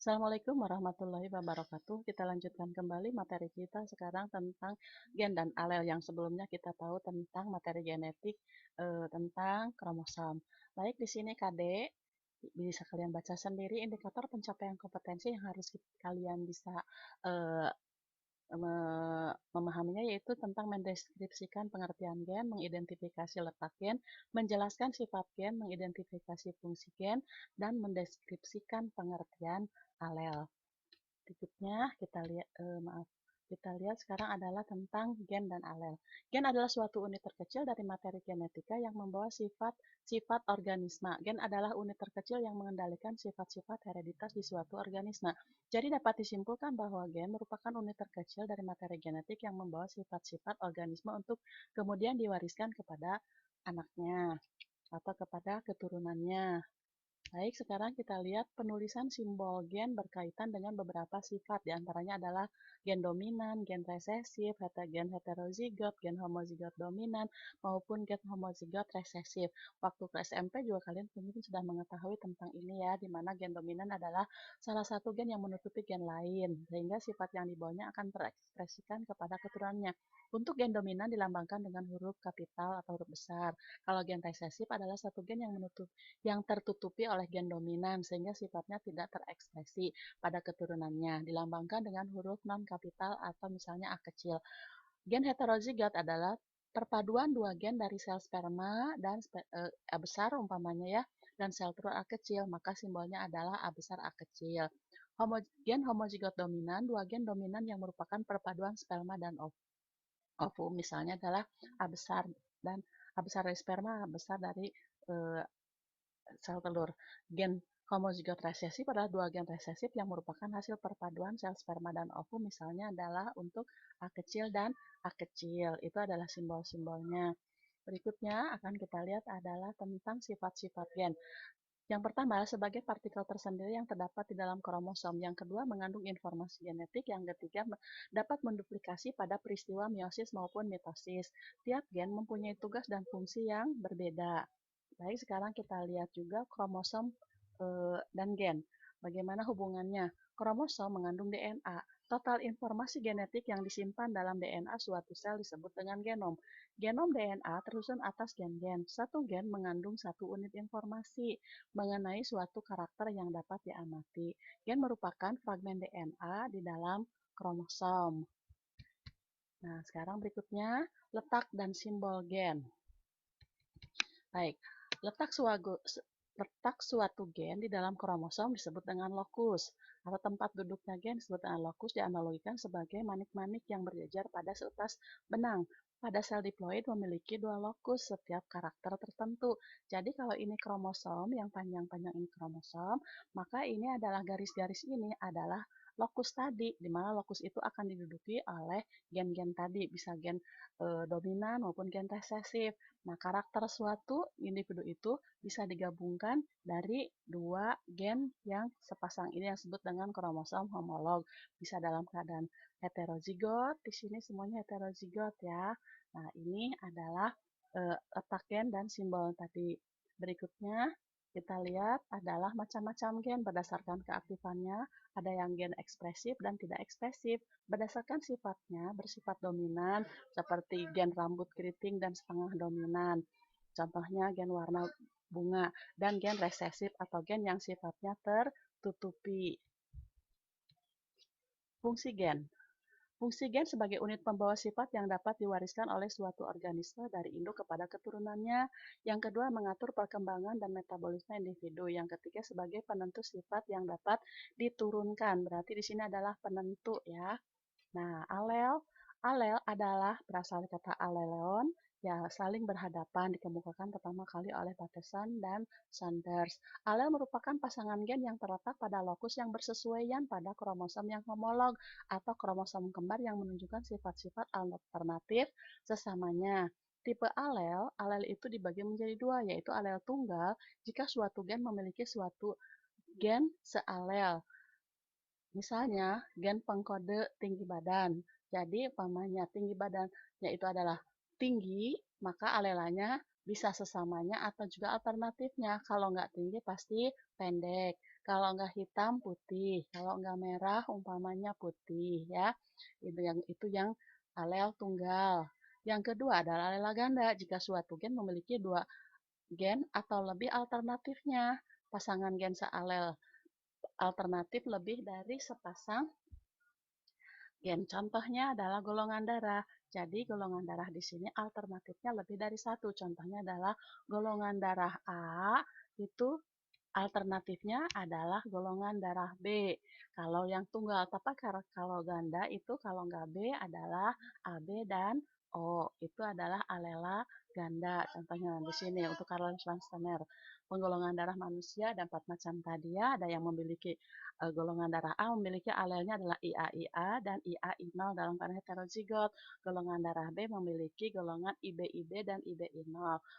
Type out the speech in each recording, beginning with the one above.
Assalamualaikum warahmatullahi wabarakatuh. Kita lanjutkan kembali materi kita sekarang tentang gen dan alel yang sebelumnya kita tahu tentang materi genetik tentang kromosom. Baik, di sini KD bisa kalian baca sendiri indikator pencapaian kompetensi yang harus kalian bisa eh, memahaminya, yaitu tentang mendeskripsikan pengertian gen, mengidentifikasi letak gen, menjelaskan sifat gen, mengidentifikasi fungsi gen, dan mendeskripsikan pengertian alel. Berikutnya kita lihat sekarang adalah tentang gen dan alel. Gen adalah suatu unit terkecil dari materi genetika yang membawa sifat-sifat organisme. Gen adalah unit terkecil yang mengendalikan sifat-sifat hereditas di suatu organisme. Jadi dapat disimpulkan bahwa gen merupakan unit terkecil dari materi genetik yang membawa sifat-sifat organisme untuk kemudian diwariskan kepada anaknya atau kepada keturunannya. Baik, sekarang kita lihat penulisan simbol gen berkaitan dengan beberapa sifat. Di antaranya adalah gen dominan, gen resesif, gen heterozigot, gen homozigot dominan, maupun gen homozigot resesif. Waktu ke SMP juga kalian mungkin sudah mengetahui tentang ini ya, di mana gen dominan adalah salah satu gen yang menutupi gen lain, sehingga sifat yang dibawanya akan terekspresikan kepada keturunannya. Untuk gen dominan dilambangkan dengan huruf kapital atau huruf besar. Kalau gen resesif adalah satu gen yang tertutupi oleh gen dominan sehingga sifatnya tidak terekspresi pada keturunannya, dilambangkan dengan huruf non-kapital atau misalnya A kecil. Gen heterozigot adalah perpaduan dua gen dari sel sperma dan A besar umpamanya ya, dan sel telur A kecil, maka simbolnya adalah A besar A kecil. Gen homozigot dominan, dua gen dominan yang merupakan perpaduan sperma dan ovum, misalnya adalah A besar dan A besar dari sperma, A besar dari eh, sel telur. Gen homozigot resesif adalah dua gen resesif yang merupakan hasil perpaduan sel sperma dan ovum, misalnya adalah untuk A kecil dan A kecil. Itu adalah simbol-simbolnya. Berikutnya akan kita lihat adalah tentang sifat-sifat gen. Yang pertama, sebagai partikel tersendiri yang terdapat di dalam kromosom. Yang kedua, mengandung informasi genetik. Yang ketiga, dapat menduplikasi pada peristiwa meiosis maupun mitosis. Tiap gen mempunyai tugas dan fungsi yang berbeda. Baik, sekarang kita lihat juga kromosom dan gen. Bagaimana hubungannya? Kromosom mengandung DNA. Total informasi genetik yang disimpan dalam DNA suatu sel disebut dengan genom. Genom DNA tersusun atas gen-gen. Satu gen mengandung satu unit informasi mengenai suatu karakter yang dapat diamati. Gen merupakan fragmen DNA di dalam kromosom. Nah, sekarang berikutnya letak dan simbol gen. Baik, letak suatu gen di dalam kromosom disebut dengan lokus, atau tempat duduknya gen disebut dengan lokus, dianalogikan sebagai manik-manik yang berjejer pada seutas benang. Pada sel diploid memiliki dua lokus setiap karakter tertentu. Jadi kalau ini kromosom, yang panjang-panjang ini kromosom, maka ini adalah garis-garis ini adalah lokus tadi, di mana lokus itu akan diduduki oleh gen-gen tadi, bisa gen dominan maupun gen resesif. Nah, karakter suatu individu itu bisa digabungkan dari dua gen yang sepasang ini yang disebut dengan kromosom homolog. Bisa dalam keadaan heterozigot, di sini semuanya heterozigot ya. Nah, ini adalah letak gen dan simbol tadi. Berikutnya, kita lihat adalah macam-macam gen berdasarkan keaktifannya. Ada yang gen ekspresif dan tidak ekspresif. Berdasarkan sifatnya, bersifat dominan, seperti gen rambut keriting dan setengah dominan. Contohnya gen warna bunga, dan gen resesif atau gen yang sifatnya tertutupi. Fungsi gen. Fungsi gen sebagai unit pembawa sifat yang dapat diwariskan oleh suatu organisme dari induk kepada keturunannya. Yang kedua, mengatur perkembangan dan metabolisme individu. Yang ketiga, sebagai penentu sifat yang dapat diturunkan. Berarti di sini adalah penentu ya. Nah, alel adalah berasal dari kata aleleon, ya saling berhadapan, dikemukakan pertama kali oleh Patterson dan Saunders. Alel merupakan pasangan gen yang terletak pada lokus yang bersesuaian pada kromosom yang homolog atau kromosom kembar yang menunjukkan sifat-sifat alternatif sesamanya. Tipe alel itu dibagi menjadi dua, yaitu alel tunggal jika suatu gen memiliki suatu gen sealel. Misalnya, gen pengkode tinggi badan. Jadi, umpamanya tinggi badannya itu adalah tinggi, maka alelanya bisa sesamanya atau juga alternatifnya. Kalau nggak tinggi, pasti pendek. Kalau nggak hitam, putih. Kalau nggak merah, umpamanya putih ya. Itu yang alel tunggal. Yang kedua adalah alel ganda. Jika suatu gen memiliki dua gen atau lebih alternatifnya. Pasangan gen sealel alternatif lebih dari sepasang gen. Contohnya adalah golongan darah. Jadi golongan darah di sini alternatifnya lebih dari satu. Contohnya adalah golongan darah A itu alternatifnya adalah golongan darah B. Kalau yang tunggal, tapi kalau ganda itu kalau nggak B adalah AB dan O. Itu adalah alela ganda. Contohnya di sini untuk Karl-Landsteiner. Penggolongan darah manusia ada 4 macam tadi ya. Ada yang memiliki golongan darah A memiliki alelnya adalah IA-IA dan IA-I0 dalam keadaan heterozigot. Golongan darah B memiliki golongan IB-IB dan IB-I0.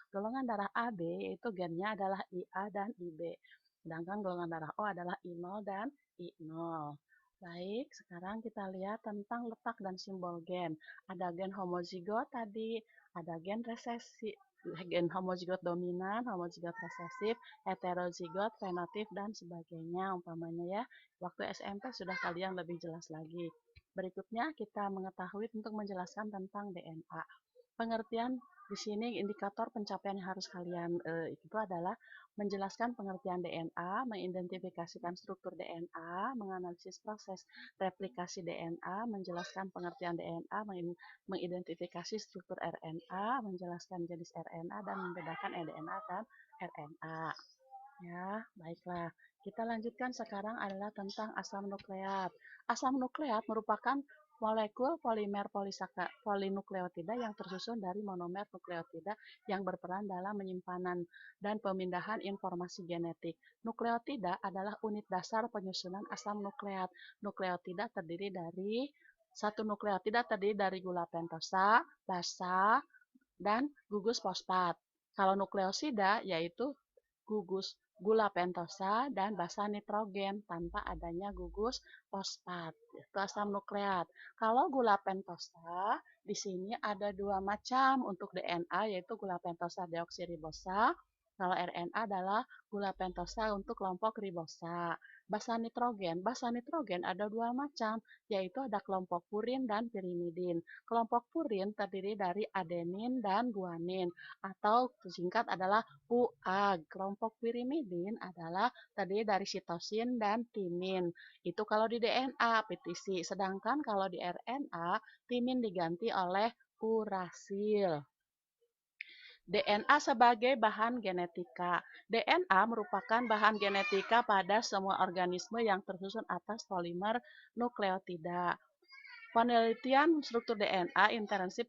Golongan darah AB yaitu gennya adalah IA dan IB. Sedangkan golongan darah O adalah I0 dan I0. Baik, sekarang kita lihat tentang letak dan simbol gen. Ada gen homozigot tadi, ada gen resesi, gen homozigot dominan, homozigot resesif, heterozigot, fenotip, dan sebagainya umpamanya ya. Waktu SMP sudah kalian lebih jelas lagi. Berikutnya kita mengetahui untuk menjelaskan tentang DNA. Pengertian di sini indikator pencapaian yang harus kalian itu adalah menjelaskan pengertian DNA, mengidentifikasikan struktur DNA, menganalisis proses replikasi DNA, menjelaskan pengertian DNA, mengidentifikasi struktur RNA, menjelaskan jenis RNA, dan membedakan eDNA dan RNA. Ya, baiklah. Kita lanjutkan sekarang adalah tentang asam nukleat. Asam nukleat merupakan molekul polimer polinukleotida yang tersusun dari monomer nukleotida yang berperan dalam penyimpanan dan pemindahan informasi genetik. Nukleotida adalah unit dasar penyusunan asam nukleat. Satu nukleotida terdiri dari gula pentosa, basa, dan gugus fosfat. Kalau nukleosida yaitu gugus gula pentosa dan basa nitrogen tanpa adanya gugus fosfat. Itu asam nukleat. Kalau gula pentosa di sini ada dua macam untuk DNA yaitu gula pentosa deoksiribosa. Kalau RNA adalah gula pentosa untuk kelompok ribosa. Basa nitrogen ada dua macam, yaitu ada kelompok purin dan pirimidin. Kelompok purin terdiri dari adenin dan guanin, atau singkat adalah PUAG. Kelompok pirimidin adalah terdiri dari sitosin dan timin. Itu kalau di DNA, PTC. Sedangkan kalau di RNA, timin diganti oleh urasil. DNA sebagai bahan genetika. DNA merupakan bahan genetika pada semua organisme yang tersusun atas polimer nukleotida. Penelitian struktur DNA intensif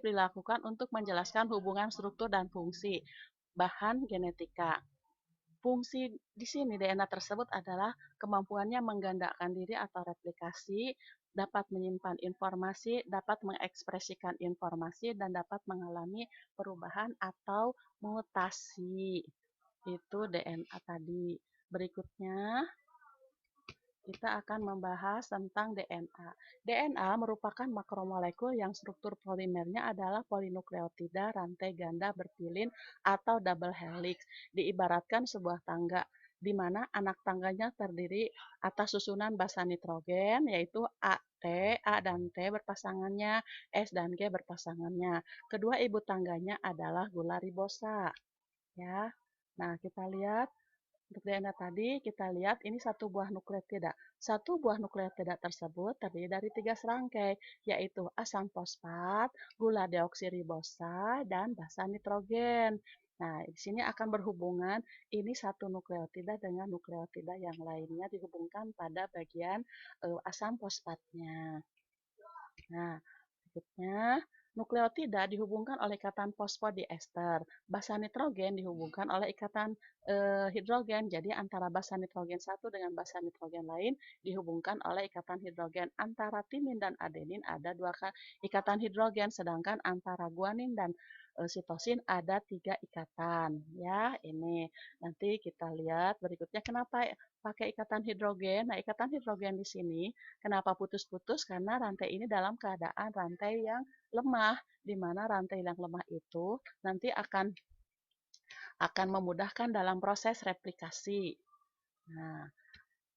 dilakukan untuk menjelaskan hubungan struktur dan fungsi bahan genetika. Fungsi di sini DNA tersebut adalah kemampuannya menggandakan diri atau replikasi, dapat menyimpan informasi, dapat mengekspresikan informasi, dan dapat mengalami perubahan atau mutasi. Itu DNA tadi. Berikutnya, kita akan membahas tentang DNA. DNA merupakan makromolekul yang struktur polimernya adalah polinukleotida rantai ganda berpilin atau double helix. Diibaratkan sebuah tangga, di mana anak tangganya terdiri atas susunan basa nitrogen, yaitu A dan T berpasangannya, S dan G berpasangannya. Kedua ibu tangganya adalah gula ribosa. Ya, nah kita lihat untuk DNA tadi, kita lihat ini satu buah nukleotida. Satu buah nukleotida tersebut terdiri dari 3 serangkai, yaitu asam fosfat, gula deoksiribosa, dan basa nitrogen. Nah, di sini akan berhubungan ini satu nukleotida dengan nukleotida yang lainnya dihubungkan pada bagian asam fosfatnya. Nah, berikutnya, nukleotida dihubungkan oleh ikatan fosfodiester. Basa nitrogen dihubungkan oleh ikatan hidrogen. Jadi antara basa nitrogen satu dengan basa nitrogen lain dihubungkan oleh ikatan hidrogen. Antara timin dan adenin ada dua ikatan hidrogen, sedangkan antara guanin dan sitosin ada 3 ikatan. Ya, ini nanti kita lihat berikutnya kenapa pakai ikatan hidrogen. Nah, ikatan hidrogen di sini kenapa putus-putus? Karena rantai ini dalam keadaan rantai yang lemah, di mana rantai yang lemah itu nanti akan memudahkan dalam proses replikasi. Nah,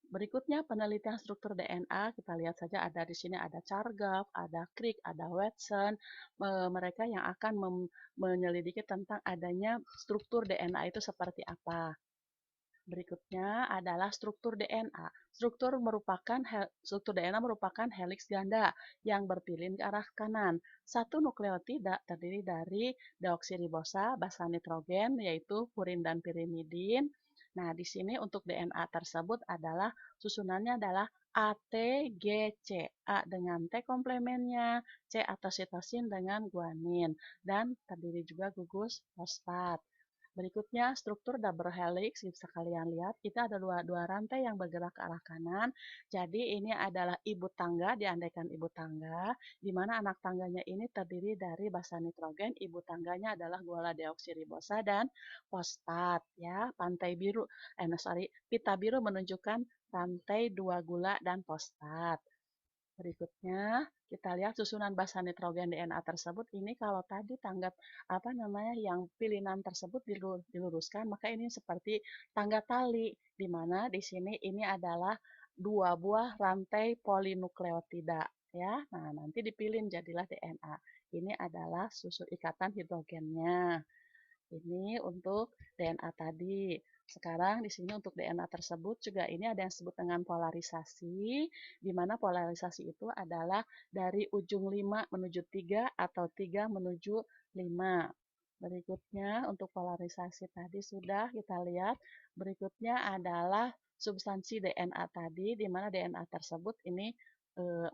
berikutnya penelitian struktur DNA, kita lihat saja ada di sini ada Chargaff, ada Crick, ada Watson, mereka yang akan menyelidiki tentang adanya struktur DNA itu seperti apa. Berikutnya adalah struktur DNA. Struktur DNA merupakan heliks ganda yang berpilin ke arah kanan. Satu nukleotida terdiri dari deoksiribosa, basa nitrogen, yaitu purin dan pirimidin. Nah, di sini untuk DNA tersebut adalah susunannya adalah ATGC. A dengan T komplemennya, C atau sitosin dengan guanin, dan terdiri juga gugus fosfat. Berikutnya, struktur double helix, bisa kalian lihat, itu ada dua rantai yang bergerak ke arah kanan. Jadi ini adalah ibu tangga, diandaikan ibu tangga, di mana anak tangganya ini terdiri dari basa nitrogen, ibu tangganya adalah gula deoksiribosa dan fosfat. Ya, pita biru menunjukkan rantai dua gula dan fosfat. Berikutnya, kita lihat susunan basa nitrogen DNA tersebut. Ini kalau tadi tangga yang pilihan tersebut diluruskan, maka ini seperti tangga tali, di mana di sini ini adalah dua buah rantai polinukleotida, ya. Nah, nanti dipilih jadilah DNA. Ini adalah susu ikatan hidrogennya. Ini untuk DNA tadi. Sekarang di sini untuk DNA tersebut juga ini ada yang disebut dengan polarisasi, di mana polarisasi itu adalah dari ujung 5 menuju 3 atau 3 menuju 5. Berikutnya untuk polarisasi tadi sudah kita lihat. Berikutnya adalah substansi DNA tadi, di mana DNA tersebut ini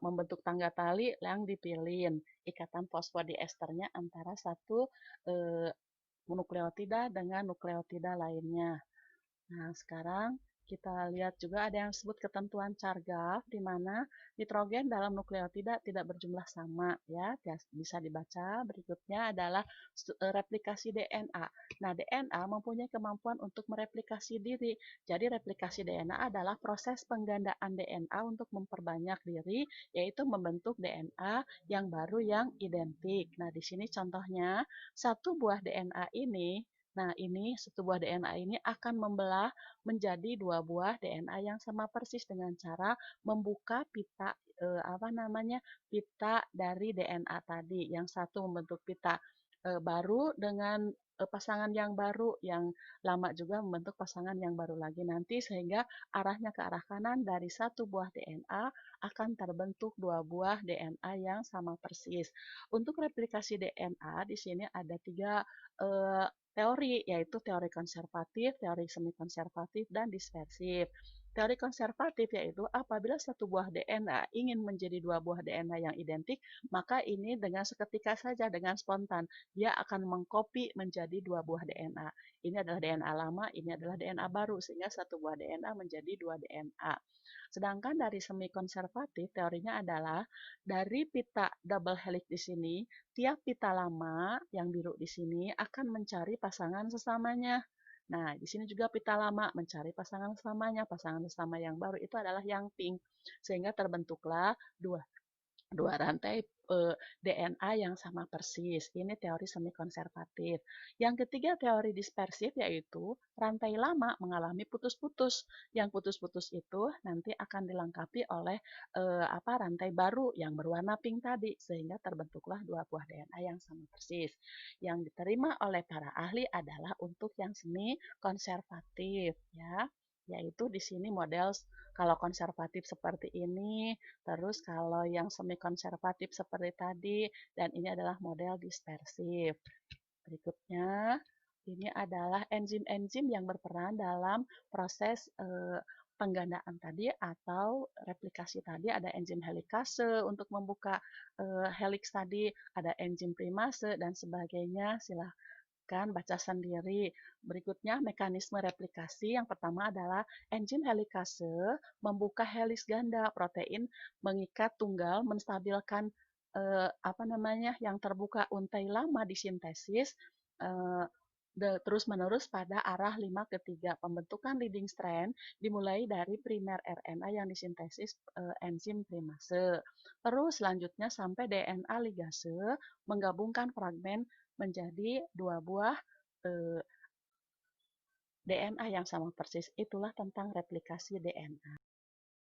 membentuk tangga tali yang dipilin. Ikatan fosfodiesternya antara satu eh, nukleotida dengan nukleotida lainnya. Nah, sekarang kita lihat juga ada yang disebut ketentuan Chargaff, di mana nitrogen dalam nukleotida tidak berjumlah sama, ya. Bisa dibaca. Berikutnya adalah replikasi DNA. Nah, DNA mempunyai kemampuan untuk mereplikasi diri. Jadi, replikasi DNA adalah proses penggandaan DNA untuk memperbanyak diri, yaitu membentuk DNA yang baru yang identik. Nah, di sini contohnya satu buah DNA ini. Nah, ini satu buah DNA ini akan membelah menjadi dua buah DNA yang sama persis dengan cara membuka pita pita dari DNA tadi. Yang satu membentuk pita baru dengan pasangan yang baru, yang lama juga membentuk pasangan yang baru lagi nanti, sehingga arahnya ke arah kanan dari satu buah DNA akan terbentuk dua buah DNA yang sama persis. Untuk replikasi DNA di sini ada tiga teori, yaitu teori konservatif, teori semi konservatif, dan dispersif. Teori konservatif yaitu apabila satu buah DNA ingin menjadi dua buah DNA yang identik, maka ini dengan seketika saja, dengan spontan, dia akan mengcopy menjadi dua buah DNA. Ini adalah DNA lama, ini adalah DNA baru, sehingga satu buah DNA menjadi dua DNA. Sedangkan dari semi konservatif, teorinya adalah dari pita double helix di sini, tiap pita lama yang biru di sini akan mencari pasangan sesamanya. Nah, di sini juga pita lama mencari pasangan sesamanya. Pasangan sesama yang baru itu adalah yang pink. Sehingga terbentuklah dua dua rantai DNA yang sama persis. Ini teori semi konservatif. Yang ketiga teori dispersif yaitu rantai lama mengalami putus-putus. Yang putus-putus itu nanti akan dilengkapi oleh rantai baru yang berwarna pink tadi, sehingga terbentuklah dua buah DNA yang sama persis. Yang diterima oleh para ahli adalah untuk yang semi konservatif, ya, yaitu di sini model kalau konservatif seperti ini, terus kalau yang semi konservatif seperti tadi, dan ini adalah model dispersif. Berikutnya, ini adalah enzim-enzim yang berperan dalam proses penggandaan tadi atau replikasi tadi. Ada enzim helikase untuk membuka helix tadi, ada enzim primase dan sebagainya. Silahkan baca sendiri. Berikutnya, mekanisme replikasi. Yang pertama adalah enzim helikase membuka heliks ganda protein, mengikat tunggal, menstabilkan yang terbuka untai lama disintesis eh, terus-menerus pada arah 5 ke 3. Pembentukan leading strand dimulai dari primer RNA yang disintesis enzim primase. Terus selanjutnya sampai DNA ligase menggabungkan fragmen menjadi dua buah eh, DNA yang sama persis itulah tentang replikasi DNA.